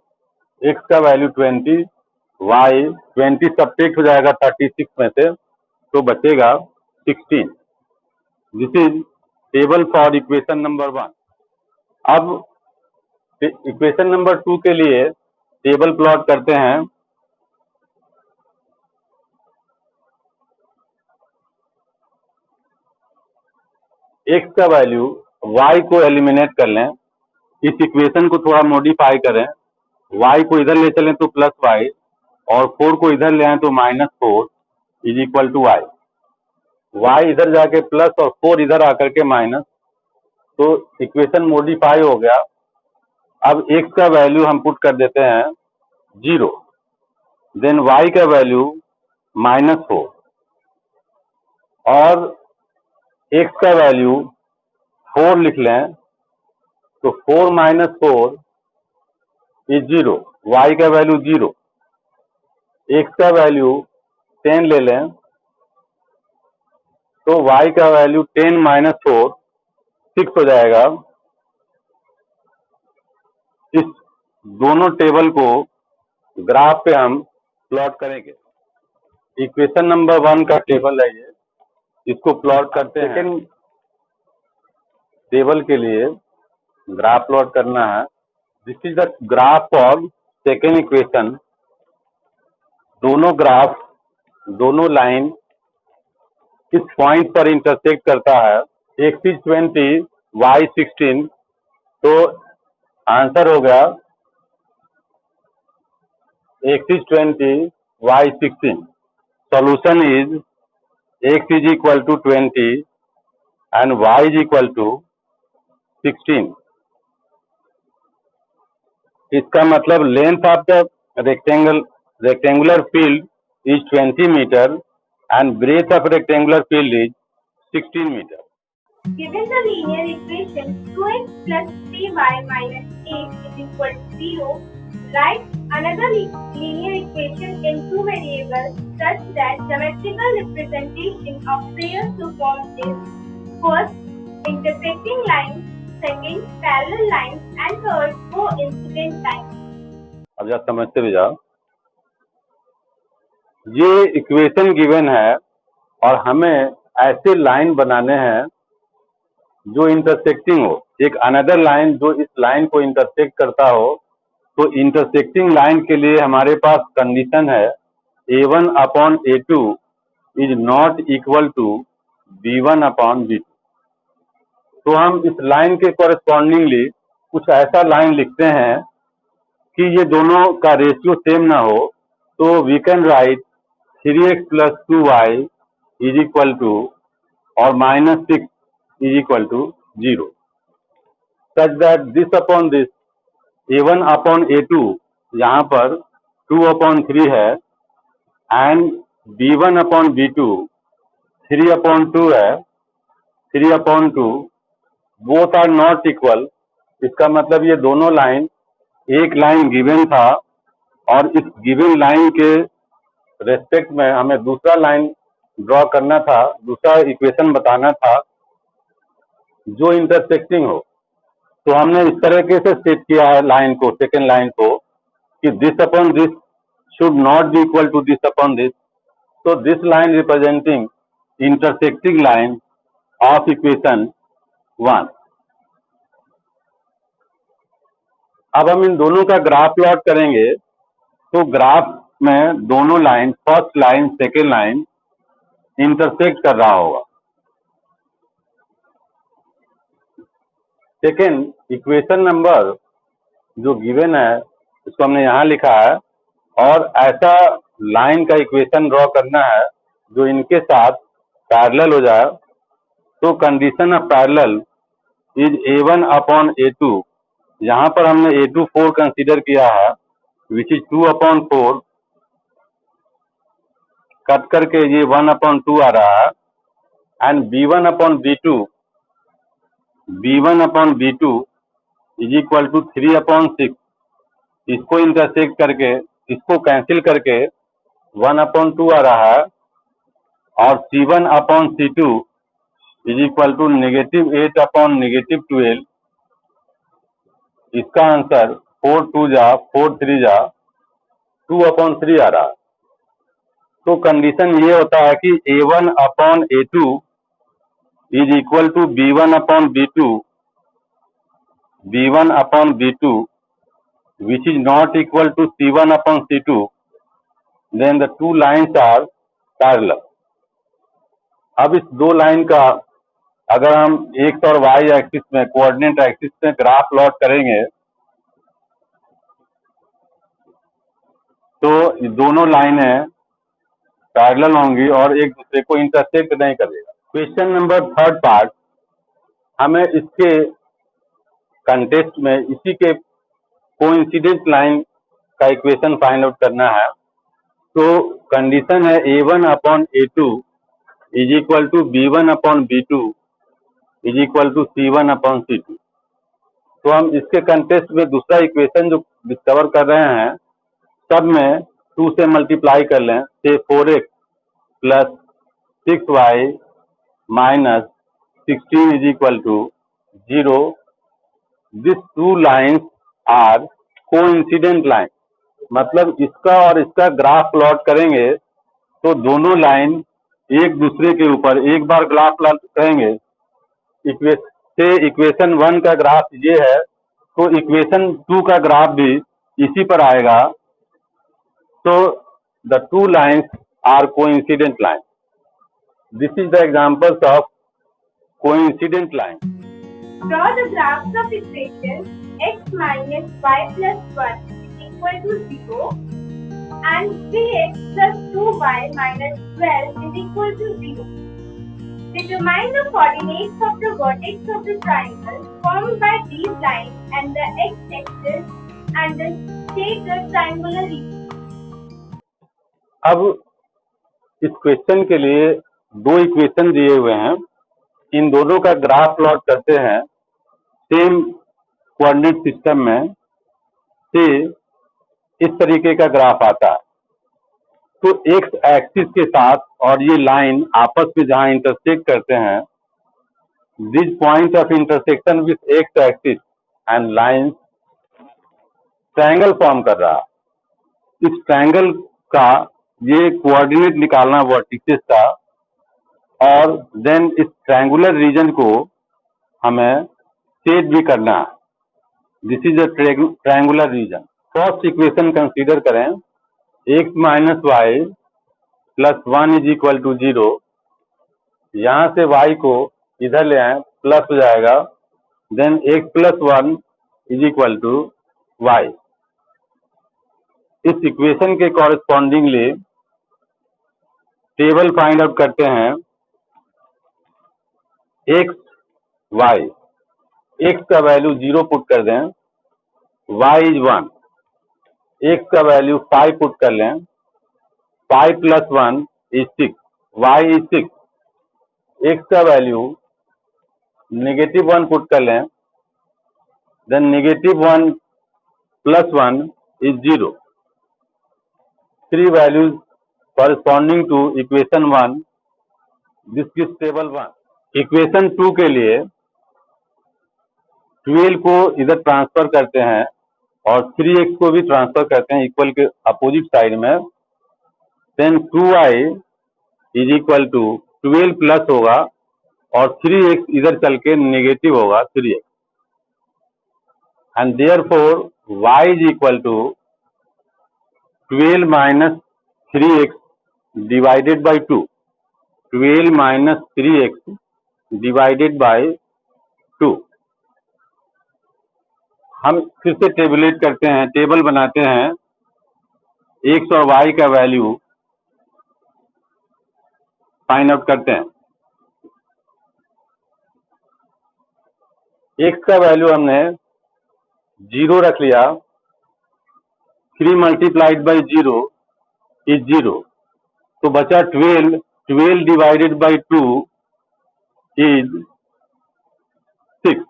x का वैल्यू 20, y 20 सब्ट्रैक्ट हो जाएगा 36 में से, तो बचेगा 16। This is table for equation number 1। अब इक्वेशन नंबर 2 के लिए टेबल प्लॉट करते हैं। x का वैल्यू y को एलिमिनेट कर लें, इस इक्वेशन को थोड़ा मॉडिफाई करें, y को इधर ले चलें तो प्लस y, और 4 को इधर ले आए तो -4 is equal to y। y इधर जाके प्लस और 4 इधर आकर के माइनस, तो इक्वेशन मॉडिफाई हो गया। अब x का वैल्यू हम पुट कर देते हैं 0, देन y का वैल्यू -4 और x का वैल्यू 4 लिख लें, तो 4 माइनस 4 इज 0, y का वैल्यू 0। x का वैल्यू 10 ले लें, तो y का वैल्यू 10 माइनस 4 6 हो जाएगा। इस दोनों टेबल को ग्राफ पे हम प्लॉट करेंगे। इक्वेशन नंबर 1 का टेबल है ये, इसको प्लॉट करते हैं। सेकंड टेबल के लिए ग्राफ प्लॉट करना है। This is the graph for second equation. दोनों ग्राफ, दोनों लाइन किस पॉइंट पर इंटरसेक्ट करता है। x इज 20, y 16, तो आंसर हो गया x is 20, y 16। Solution is x is equal to 20 and y is equal to 16। इसका मतलब length of the rectangular field is 20 metre and breadth of rectangular field is 16 meter. Given the linear equation 2x plus 3y minus 8 is equal to 0, write another linear equation in two variables such that geometrical representation of pairs to form is first, intersecting lines, second, parallel lines, and third, coincident lines. अब जरा समझते भी जाओ। ये equation given है और हमें ऐसे लाइन बनाने हैं जो इंटरसेक्टिंग हो, एक अनदर लाइन जो इस लाइन को इंटरसेक्ट करता हो। तो इंटरसेक्टिंग लाइन के लिए हमारे पास कंडीशन है a1 upon a2 is not equal to b1 upon b2। तो हम इस लाइन के कॉरेस्पॉन्डिंगली कुछ ऐसा लाइन लिखते हैं कि ये दोनों का रेशियो सेम ना हो। तो we can write 3x plus 2y is equal to or minus 6 is equal to 0, such that this upon this a1 upon a2 यहाँ पर 2 upon 3 है and b1 upon b2 3 upon 2 है, 3 upon 2 both are not equal। इसका मतलब ये दोनों line, एक line given था और इस गिवन लाइन के रेस्पेक्ट में हमें दूसरा लाइन ड्रॉ करना था, दूसरा इक्वेशन बताना था जो इंटरसेक्टिंग हो। तो हमने इस तरीके से सेट किया है लाइन को, सेकेंड लाइन को, कि this upon this should not be equal to this upon this. तो this line representing intersecting line of equation 1। अब हम इन दोनों का ग्राफ प्लॉट करेंगे। तो ग्राफ में दोनों line, first line second line intersect कर रहा होगा। सेकेंड इक्वेशन नंबर जो गिवन है इसको हमने यहाँ लिखा है, और ऐसा लाइन का इक्वेशन ड्रॉ करना है जो इनके साथ पैरेलल हो जाए। तो condition of parallel is a1 upon a2। यहाँ पर हमने a2 4 कंसीडर किया है, विच इज 2 अपॉन 4, कट करके ये 1 अपॉन 2 आ रहा है, and b1 upon b2 B1 upon B2 is equal to 3 upon 6, इसको इंटरसेक्ट करके, इसको कैंसिल करके 1 अपॉन 2 आ रहा है, और C1 upon C2 is equal to -8 upon -12, इसका आंसर 4 2 जा 4 3 जा 2 अपॉन 3 आ रहा है। तो कंडीशन ये होता है कि A1 upon A2 is equal to B1 upon B2, B1 upon B2, which is not equal to C1 upon C2, then the two lines are parallel. अब इस दो लाइन का अगर हम एक्स और वाई एक्सिस में, कोऑर्डिनेट एक्सिस में graph plot करेंगे, तो ये दोनों लाइनें पैरेलल होंगी और एक दूसरे को इंटरसेक्ट नहीं करेगा। क्वेश्चन नंबर थर्ड पार्ट, हमें इसके कंटेस्ट में इसी के कोइंसिडेंट लाइन का इक्वेशन फाइंड आउट करना है। तो कंडीशन है A1 upon A2 is equal to B1 upon B2 is equal to C1 upon C2। तो हम इसके कंटेस्ट में दूसरा इक्वेशन जो डिस्कवर कर रहे हैं, सब में 2 से मल्टीप्लाई कर लें, से 4x plus 6y minus 16 is equal to 0। This two lines are coincident line, मतलब इसका और इसका ग्राफ प्लॉट करेंगे तो दोनों लाइन एक दूसरे के ऊपर एक बार ग्राफ प्लॉट करेंगे। इक्वेशन 1 का ग्राफ ये है, तो इक्वेशन 2 का ग्राफ भी इसी पर आएगा। तो the two lines are coincident line. This is the examples of coincident line. Draw the graphs of equation x minus y plus 1 is equal to 0 and 3x plus 2y minus 12 is equal to 0. Determine the coordinates of the vertex of the triangle formed by these lines and the x-axis and the state the triangular region. अब इस question के लिए दो equation दिए हुए हैं, इन दोनों का ग्राफ प्लॉट करते हैं सेम कोऑर्डिनेट सिस्टम में, से इस तरीके का ग्राफ आता है। तो एक्स एक्सिस के साथ और ये लाइन आपस में जहां इंटरसेक्ट करते हैं, this point of intersection with x axis and line triangle form कर रहा है। इस ट्रायंगल का ये कोऑर्डिनेट निकालना वर्टिसेस का, और देन इस ट्रायंगुलर रीजन को हमें सेट भी करना है। This is a triangular region. First equation consider करें, x minus y plus 1 is equal to 0। यहाँ से y को इधर ले आए, प्लस हो जाएगा, then x plus 1 is equal to y। इस इक्वेशन के कॉरेस्पॉन्डिंगली टेबल फाइंड आउट करते हैं। x y, x का वैल्यू 0 पुट कर दें, y इज 1, x का वैल्यू 5 पुट कर लें, 5 plus 1 is 6, y is 6, x का वैल्यू -1 पुट कर लें, then -1 plus 1 is 0। 3 values corresponding to equation 1, this gives table 1। Equation 2 के लिए 12 को इधर ट्रांसफर करते हैं और 3x को भी ट्रांसफर करते हैं इक्वल के अपोजिट साइड में, then 2y is equal to 12 plus होगा और 3x इधर चल के नेगेटिव होगा 3x, and therefore y is equal to 12 minus 3x divided by 2, 12 minus 3x divided by 2। हम फिर से टेबुलेट करते हैं, टेबल बनाते हैं, x और y का वैल्यू फाइंड आउट करते हैं। x का वैल्यू हमने 0 रख लिया, 3 मल्टीप्लाइड बाई 0 इज 0, तो बचा 12, 12 डिवाइडेड बाई 2 इज 6।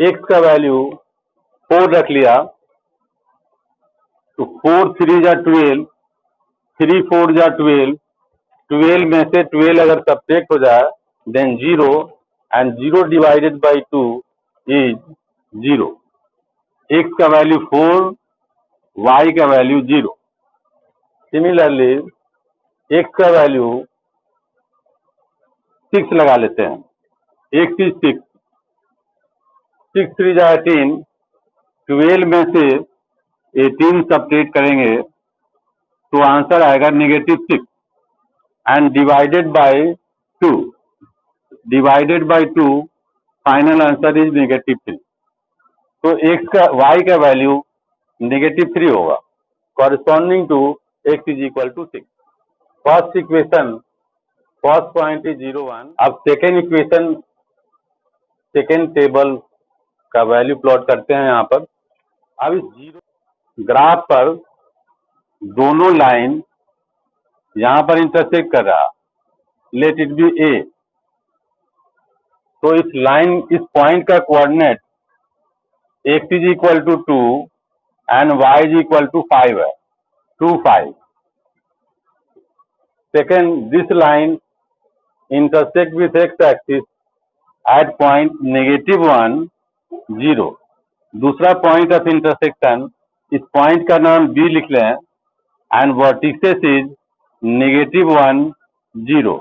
x का वैल्यू 4 रख लिया तो 4 3 जा 12, 3 4 जा 12, 12 में से 12 अगर सब्ट्रैक्ट हो जाए then 0 and 0 divided by 2 is 0. x का वैल्यू 4, y का वैल्यू 0. सिमिलरली x का वैल्यू 6 लगा लेते हैं. x इज 6, 6 3 जा 18, 12 में से 18 सब्ट्रैक्ट करेंगे तो आंसर आएगा -6 and divided by 2. Divided by 2 final answer is -3. तो x का y का वैल्यू -3 होगा corresponding to x is equal to 6. First equation, first point is 0 1. अब सेकेंड इक्वेशन, सेकेंड टेबल का वैल्यू प्लॉट करते हैं यहाँ पर. अब इस जीरो ग्राफ पर दोनों लाइन यहाँ पर इंटरसेक्ट कर रहा, लेट इट बी ए. तो इस लाइन, इस पॉइंट का coordinate x is equal to 2 and y is equal to 5 है, 2 5. Second, this line intersect with x axis at point -1 0. दूसरा पॉइंट ऑफ इंटरसेक्शन, इस पॉइंट का नाम B लिख लें and vertices is -1 0.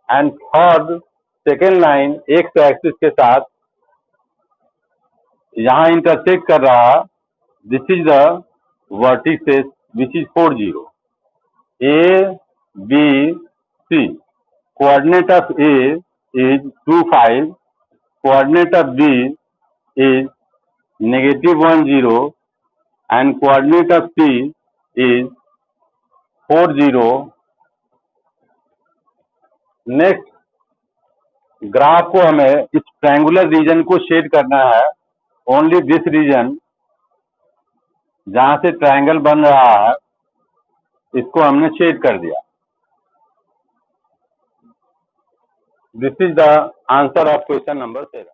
And third, second line x axis के साथ यहाँ इंटरसेक्ट कर रहा, this is the vertices which is 4 0. A B C. Coordinate of A is 2 5, coordinate of B is -1 0 and coordinate of C is 4 0. Next graph को हमें इस triangular reason को shade करना है, ओनली दिस रीजन जहां से ट्रायंगल बन रहा है इसको हमने शेड कर दिया. This is the answer of question number 7.